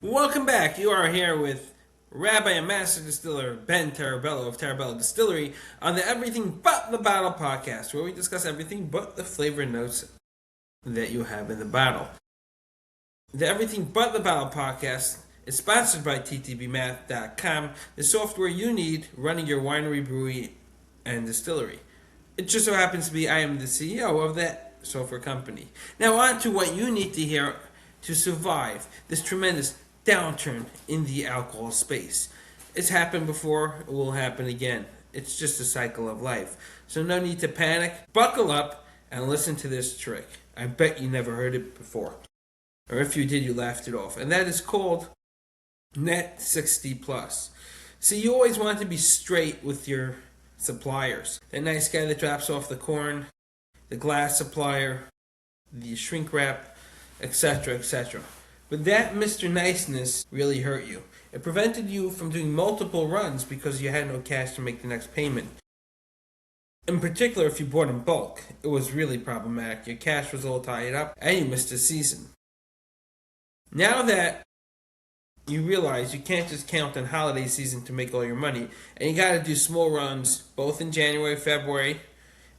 Welcome back. You are here with Rabbi and Master Distiller Ben Tarabello of Tarabello Distillery on the Everything But the Bottle podcast, where we discuss everything but the flavor notes that you have in the bottle. The Everything But the Bottle podcast is sponsored by ttbmath.com, the software you need running your winery, brewery, and distillery. It just so happens to be I am the CEO of that software company. Now on to what you need to hear to survive this tremendous downturn in the alcohol space. It's happened before, it will happen again. It's just a cycle of life. So no need to panic. Buckle up and listen to this trick. I bet you never heard it before. Or if you did, you laughed it off. And that is called Net 60 Plus. See, you always want to be straight with your suppliers. That nice guy that drops off the corn, the glass supplier, the shrink wrap, etc., etc. But that Mr. Niceness really hurt you. It prevented you from doing multiple runs because you had no cash to make the next payment. In particular, if you bought in bulk, it was really problematic. Your cash was all tied up and you missed a season. Now that you realize you can't just count on holiday season to make all your money, and you got to do small runs both in January, February,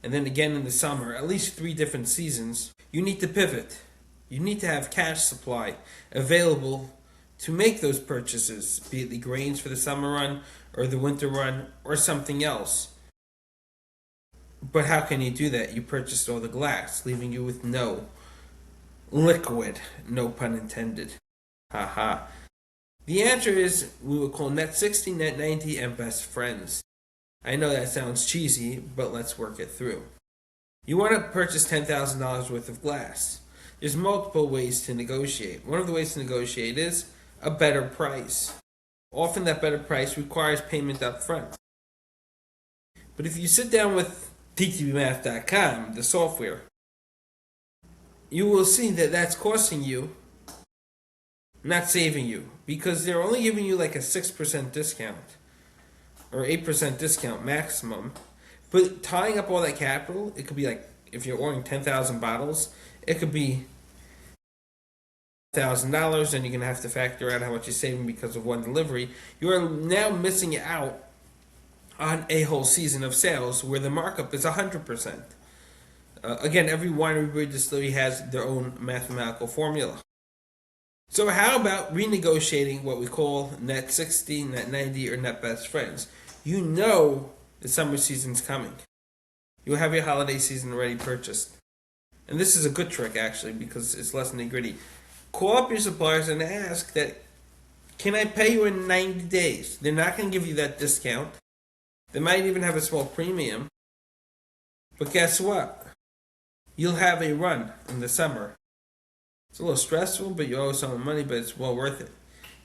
and then again in the summer, at least 3 different seasons, you need to pivot. You need to have cash supply available to make those purchases, be it the grains for the summer run or the winter run or something else. But how can you do that? You purchased all the glass, leaving you with no liquid, no pun intended. Haha. The answer is we would call Net 60, Net 90, and Best Friends. I know that sounds cheesy, but let's work it through. You want to purchase $10,000 worth of glass. There's multiple ways to negotiate. One of the ways to negotiate is a better price. Often that better price requires payment up front. But if you sit down with ttbmath.com, the software, you will see that that's costing you, not saving you, because they're only giving you like a 6% discount or 8% discount maximum. But tying up all that capital, it could be like, if you're ordering 10,000 bottles, it could be $1,000, and you're going to have to factor out how much you're saving because of one delivery. You are now missing out on a whole season of sales where the markup is 100%. Again, every winery, brewery, distillery has their own mathematical formula. So how about renegotiating what we call Net 60, Net 90, or Net Best Friends? You know the summer season's coming. You'll have your holiday season already purchased. And this is a good trick, actually, because it's less nitty-gritty. Call up your suppliers and ask that, can I pay you in 90 days? They're not going to give you that discount. They might even have a small premium. But guess what? You'll have a run in the summer. It's a little stressful, but you owe someone money, but it's well worth it.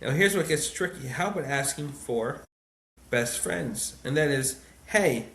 Now here's what gets tricky. How about asking for best friends? And that is, hey,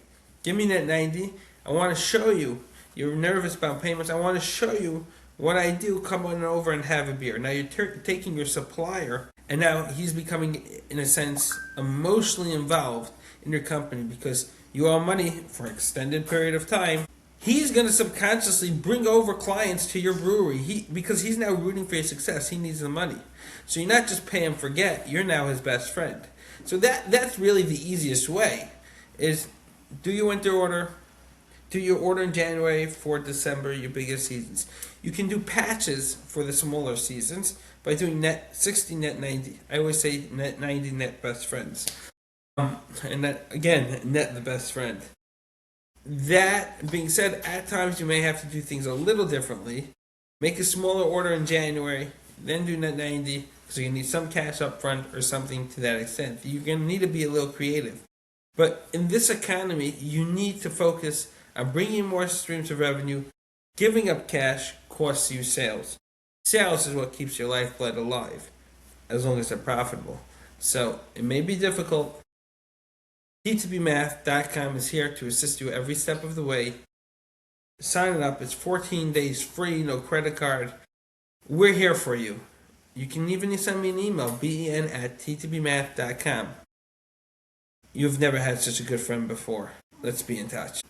give me that 90. I want to show you. You're nervous about payments. I want to show you what I do. Come on over and have a beer. Now you're taking your supplier, and now he's becoming, in a sense, emotionally involved in your company because you owe money for an extended period of time. He's going to subconsciously bring over clients to your brewery because he's now rooting for your success. He needs the money. So you're not just pay and forget. You're now his best friend. So that's really the easiest way is do your winter order. Do your order in January for December, your biggest seasons. You can do patches for the smaller seasons by doing Net 60, Net 90. I always say Net 90, Net Best Friends. And that, again, Net the Best Friend. That being said, at times you may have to do things a little differently. Make a smaller order in January, then do Net 90, because you need some cash up front or something to that extent. You're going to need to be a little creative. But in this economy, you need to focus on bringing more streams of revenue. Giving up cash costs you sales. Sales is what keeps your lifeblood alive, as long as they're profitable. So it may be difficult. ttbmath.com is here to assist you every step of the way. Sign it up. It's 14 days free, no credit card. We're here for you. You can even send me an email, ben@ttbmath.com. You've never had such a good friend before. Let's be in touch.